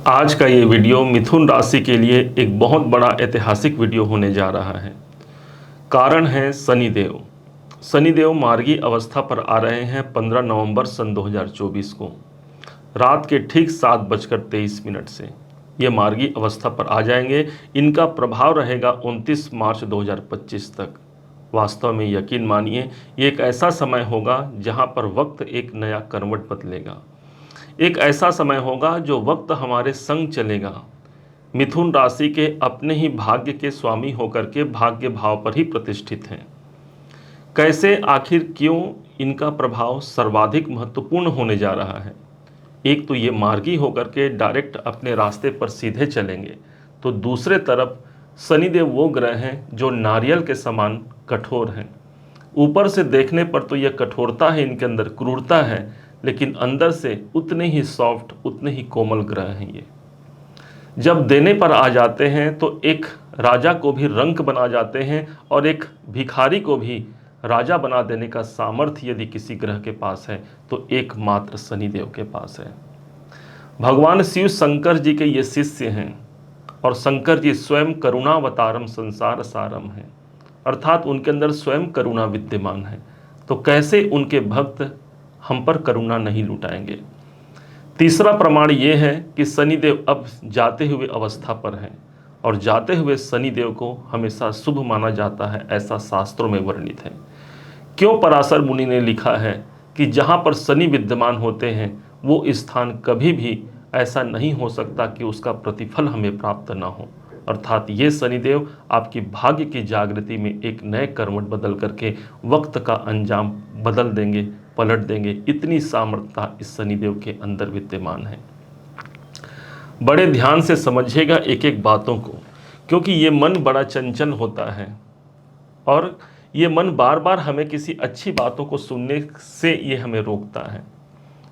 आज का ये वीडियो मिथुन राशि के लिए एक बहुत बड़ा ऐतिहासिक वीडियो होने जा रहा है। कारण है शनिदेव। शनिदेव मार्गी अवस्था पर आ रहे हैं 15 नवंबर सन 2024 को रात के ठीक 7:23 से ये मार्गी अवस्था पर आ जाएंगे। इनका प्रभाव रहेगा 29 मार्च 2025 तक। वास्तव में यकीन मानिए, ये एक ऐसा समय होगा जहां पर वक्त एक नया करवट बदलेगा। एक ऐसा समय होगा जो वक्त हमारे संग चलेगा। मिथुन राशि के अपने ही भाग्य के स्वामी होकर के भाग्य भाव पर ही प्रतिष्ठित हैं। कैसे, आखिर, क्यों इनका प्रभाव सर्वाधिक महत्वपूर्ण होने जा रहा है? एक तो ये मार्गी होकर के डायरेक्ट अपने रास्ते पर सीधे चलेंगे, तो दूसरे तरफ शनिदेव वो ग्रह हैं जो नारियल के समान कठोर हैं। ऊपर से देखने पर तो यह कठोरता है, इनके अंदर क्रूरता है, लेकिन अंदर से उतने ही सॉफ्ट, उतने ही कोमल ग्रह हैं ये। जब देने पर आ जाते हैं तो एक राजा को भी रंक बना जाते हैं और एक भिखारी को भी राजा बना देने का सामर्थ्य यदि किसी ग्रह के पास है तो एकमात्र शनिदेव के पास है। भगवान शिव शंकर जी के ये शिष्य हैं और शंकर जी स्वयं करुणावतारम संसार सारम है, अर्थात उनके अंदर स्वयं करुणा विद्यमान है। तो कैसे उनके भक्त हम पर करुणा नहीं लुटाएंगे? तीसरा प्रमाण ये है कि शनिदेव अब जाते हुए अवस्था पर हैं और जाते हुए शनिदेव को हमेशा शुभ माना जाता है, ऐसा शास्त्रों में वर्णित है। क्यों? पराशर मुनि ने लिखा है कि जहाँ पर शनि विद्यमान होते हैं वो स्थान कभी भी ऐसा नहीं हो सकता कि उसका प्रतिफल हमें प्राप्त ना हो। अर्थात ये शनिदेव आपकी भाग्य की जागृति में एक नए करवट बदल करके वक्त का अंजाम बदल देंगे, पलट देंगे। इतनी सामर्थ्यता इस शनिदेव के अंदर विद्यमान है। बड़े ध्यान से समझिएगा एक एक बातों को, क्योंकि ये मन बड़ा चंचल होता है और ये मन बार बार हमें किसी अच्छी बातों को सुनने से ये हमें रोकता है।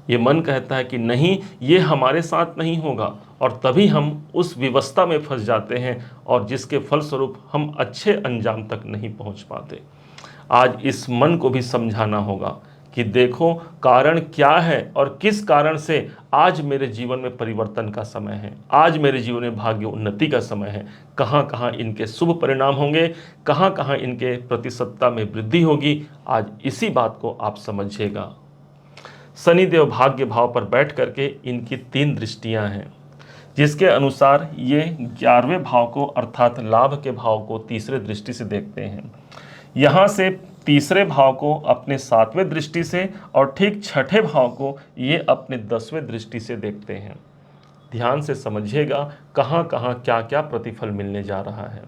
ये मन कहता है कि नहीं, ये हमारे साथ नहीं होगा, और तभी हम उस विवस्ता में फंस जाते हैं और जिसके फलस्वरूप हम अच्छे अंजाम तक नहीं पहुंच पाते। आज इस मन को भी समझाना होगा कि देखो कारण क्या है और किस कारण से आज मेरे जीवन में परिवर्तन का समय है, आज मेरे जीवन में भाग्य उन्नति का समय है। कहाँ कहाँ इनके शुभ परिणाम होंगे, कहाँ कहाँ इनके प्रतिशतता में वृद्धि होगी, आज इसी बात को आप समझिएगा। शनिदेव भाग्य भाव पर बैठ करके इनकी 3 दृष्टियां हैं, जिसके अनुसार ये 11वें भाव को अर्थात लाभ के भाव को तीसरे दृष्टि से देखते हैं। यहाँ से तीसरे भाव को अपने 7वें दृष्टि से और ठीक 6ठे भाव को ये अपने 10वें दृष्टि से देखते हैं। ध्यान से समझिएगा कहाँ कहाँ क्या क्या प्रतिफल मिलने जा रहा है।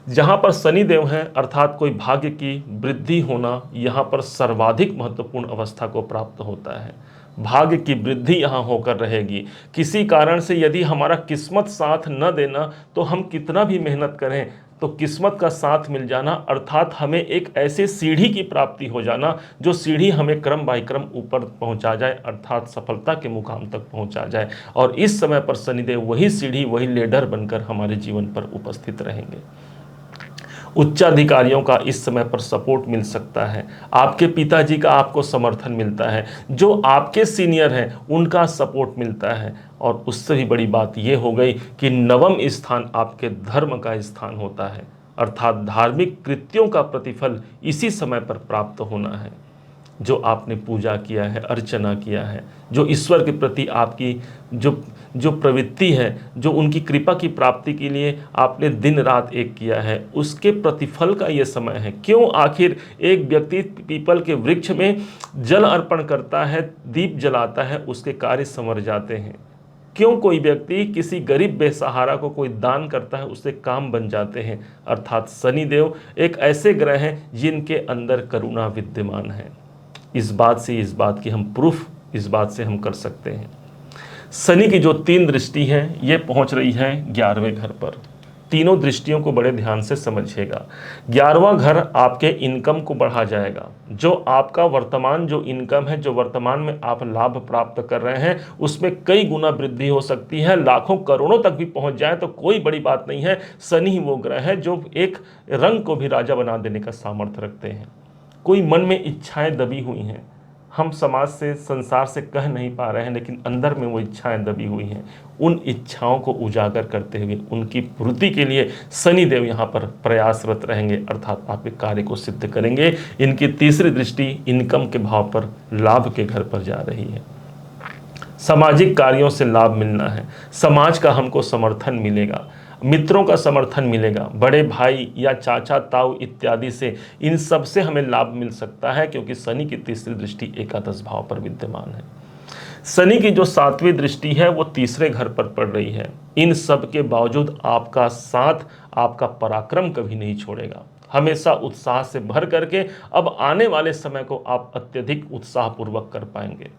जहाँ पर शनिदेव हैं अर्थात कोई भाग्य की वृद्धि होना, यहाँ पर सर्वाधिक महत्वपूर्ण अवस्था को प्राप्त होता है। भाग्य की वृद्धि यहाँ होकर रहेगी। किसी कारण से यदि हमारा किस्मत साथ न देना तो हम कितना भी मेहनत करें, तो किस्मत का साथ मिल जाना अर्थात हमें एक ऐसे सीढ़ी की प्राप्ति हो जाना जो सीढ़ी हमें क्रम बाय क्रम ऊपर पहुंचा जाए, अर्थात सफलता के मुकाम तक पहुंचा जाए। और इस समय पर शनिदेव वही सीढ़ी, वही लेडर बनकर हमारे जीवन पर उपस्थित रहेंगे। उच्चाधिकारियों का इस समय पर सपोर्ट मिल सकता है, आपके पिताजी का आपको समर्थन मिलता है, जो आपके सीनियर हैं उनका सपोर्ट मिलता है। और उससे भी बड़ी बात यह हो गई कि 9वां स्थान आपके धर्म का स्थान होता है, अर्थात धार्मिक कृत्यों का प्रतिफल इसी समय पर प्राप्त होना है। जो आपने पूजा किया है, अर्चना किया है, जो ईश्वर के प्रति आपकी जो प्रवृत्ति है, जो उनकी कृपा की प्राप्ति के लिए आपने दिन रात एक किया है, उसके प्रतिफल का ये समय है। क्यों? आखिर एक व्यक्ति पीपल के वृक्ष में जल अर्पण करता है, दीप जलाता है, उसके कार्य संवर जाते हैं। क्यों? कोई व्यक्ति किसी गरीब बेसहारा को कोई दान करता है, उससे काम बन जाते हैं। अर्थात शनिदेव एक ऐसे ग्रह हैं जिनके अंदर करुणा विद्यमान है। इस बात की हम प्रूफ इस बात से हम कर सकते हैं। शनि की जो 3 दृष्टि है ये पहुंच रही है 11वें घर पर। तीनों दृष्टियों को बड़े ध्यान से समझिएगा। 11वां घर आपके इनकम को बढ़ा जाएगा। जो आपका वर्तमान जो इनकम है, जो वर्तमान में आप लाभ प्राप्त कर रहे हैं, उसमें कई गुना वृद्धि हो सकती है। लाखों करोड़ों तक भी पहुंच जाए तो कोई बड़ी बात नहीं है। शनि ही वो ग्रह है जो एक रंग को भी राजा बना देने का सामर्थ्य रखते हैं। कोई मन में इच्छाएं दबी हुई हैं, हम समाज से, संसार से कह नहीं पा रहे हैं, लेकिन अंदर में वो इच्छाएं दबी हुई हैं। उन इच्छाओं को उजागर करते हुए उनकी पूर्ति के लिए शनिदेव यहाँ पर प्रयासरत रहेंगे, अर्थात आपके कार्य को सिद्ध करेंगे। इनकी तीसरी दृष्टि इनकम के भाव पर, लाभ के घर पर जा रही है। सामाजिक कार्यों से लाभ मिलना है, समाज का हमको समर्थन मिलेगा, मित्रों का समर्थन मिलेगा, बड़े भाई या चाचा ताऊ इत्यादि से, इन सब से हमें लाभ मिल सकता है, क्योंकि शनि की तीसरी दृष्टि एकादश भाव पर विद्यमान है। शनि की जो सातवीं दृष्टि है वो तीसरे घर पर पड़ रही है। इन सब के बावजूद आपका साथ, आपका पराक्रम कभी नहीं छोड़ेगा, हमेशा उत्साह से भर करके अब आने वाले समय को आप अत्यधिक उत्साहपूर्वक कर पाएंगे।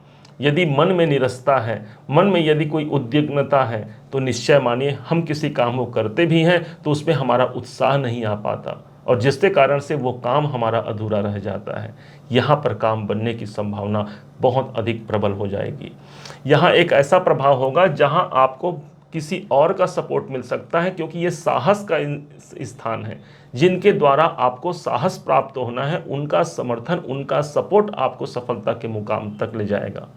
यदि मन में निरस्ता है, मन में यदि कोई उद्विग्नता है, तो निश्चय मानिए हम किसी काम को करते भी हैं तो उसमें हमारा उत्साह नहीं आ पाता, और जिसके कारण से वो काम हमारा अधूरा रह जाता है। यहाँ पर काम बनने की संभावना बहुत अधिक प्रबल हो जाएगी। यहाँ एक ऐसा प्रभाव होगा जहाँ आपको किसी और का सपोर्ट मिल सकता है, क्योंकि ये साहस का स्थान है। जिनके द्वारा आपको साहस प्राप्त होना है, उनका समर्थन, उनका सपोर्ट आपको सफलता के मुकाम तक ले जाएगा।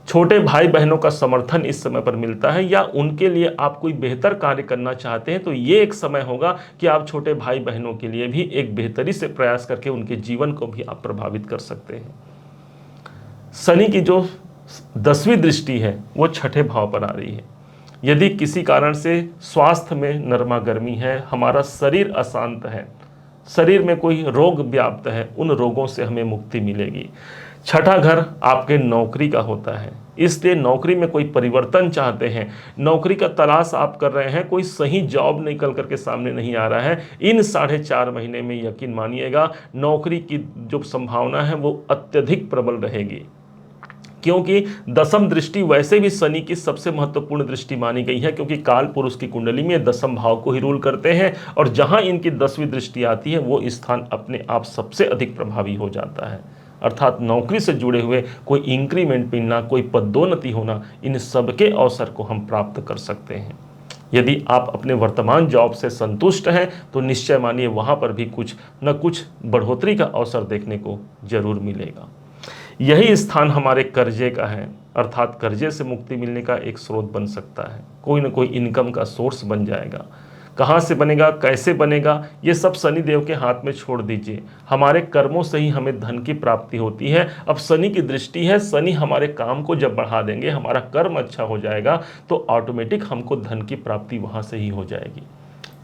छोटे भाई बहनों का समर्थन इस समय पर मिलता है, या उनके लिए आप कोई बेहतर कार्य करना चाहते हैं तो ये एक समय होगा कि आप छोटे भाई बहनों के लिए भी एक बेहतरी से प्रयास करके उनके जीवन को भी आप प्रभावित कर सकते हैं। शनि की जो 10वीं दृष्टि है वो छठे भाव पर आ रही है। यदि किसी कारण से स्वास्थ्य में नरमा गर्मी है, हमारा शरीर अशांत है, शरीर में कोई रोग व्याप्त है, उन रोगों से हमें मुक्ति मिलेगी। छठा घर आपके नौकरी का होता है, इसलिए नौकरी में कोई परिवर्तन चाहते हैं, नौकरी का तलाश आप कर रहे हैं, कोई सही जॉब निकल करके सामने नहीं आ रहा है, इन 4.5 महीने में यकीन मानिएगा नौकरी की जो संभावना है वो अत्यधिक प्रबल रहेगी। क्योंकि दसम दृष्टि वैसे भी शनि की सबसे महत्वपूर्ण दृष्टि मानी गई है, क्योंकि काल पुरुष की कुंडली में दसम भाव को ही रूल करते हैं, और जहां इनकी 10वीं दृष्टि आती है वो स्थान अपने आप सबसे अधिक प्रभावी हो जाता है। अर्थात नौकरी से जुड़े हुए कोई इंक्रीमेंट मिलना, कोई पदोन्नति होना, इन सब के अवसर को हम प्राप्त कर सकते हैं। यदि आप अपने वर्तमान जॉब से संतुष्ट हैं तो निश्चय मानिए वहां पर भी कुछ न कुछ बढ़ोतरी का अवसर देखने को जरूर मिलेगा। यही स्थान हमारे कर्जे का है, अर्थात कर्जे से मुक्ति मिलने का एक स्रोत बन सकता है, कोई न कोई इनकम का सोर्स बन जाएगा। कहाँ से बनेगा, कैसे बनेगा, ये सब शनि देव के हाथ में छोड़ दीजिए। हमारे कर्मों से ही हमें धन की प्राप्ति होती है। अब शनि की दृष्टि है, शनि हमारे काम को जब बढ़ा देंगे, हमारा कर्म अच्छा हो जाएगा, तो ऑटोमेटिक हमको धन की प्राप्ति वहाँ से ही हो जाएगी।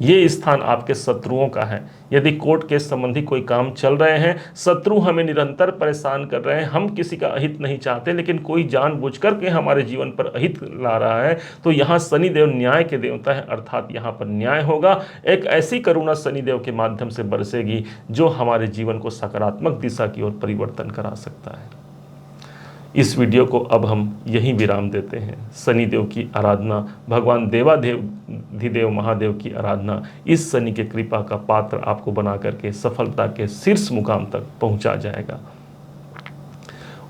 ये स्थान आपके शत्रुओं का है। यदि कोर्ट केस संबंधी कोई काम चल रहे हैं, शत्रु हमें निरंतर परेशान कर रहे हैं, हम किसी का अहित नहीं चाहते, लेकिन कोई जानबूझकर के हमारे जीवन पर अहित ला रहा है, तो यहाँ शनिदेव न्याय के देवता है, अर्थात यहाँ पर न्याय होगा। एक ऐसी करुणा शनिदेव के माध्यम से बरसेगी जो हमारे जीवन को सकारात्मक दिशा की ओर परिवर्तन करा सकता है। इस वीडियो को अब हम यहीं विराम देते हैं। शनिदेव की आराधना, भगवान देवाधिदेव महादेव की आराधना इस शनि के कृपा का पात्र आपको बना करके सफलता के शीर्ष मुकाम तक पहुंचा जाएगा।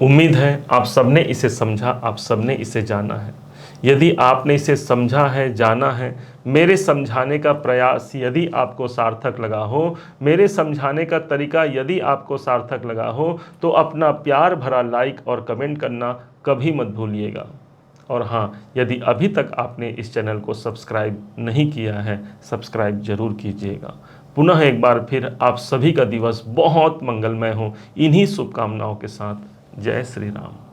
उम्मीद है आप सबने इसे समझा, आप सबने इसे जाना है। यदि आपने इसे समझा है, जाना है, मेरे समझाने का प्रयास यदि आपको सार्थक लगा हो, मेरे समझाने का तरीका यदि आपको सार्थक लगा हो, तो अपना प्यार भरा लाइक और कमेंट करना कभी मत भूलिएगा। और हाँ, यदि अभी तक आपने इस चैनल को सब्सक्राइब नहीं किया है, सब्सक्राइब जरूर कीजिएगा। पुनः एक बार फिर आप सभी का दिवस बहुत मंगलमय हो, इन्हीं शुभकामनाओं के साथ। जय श्री राम।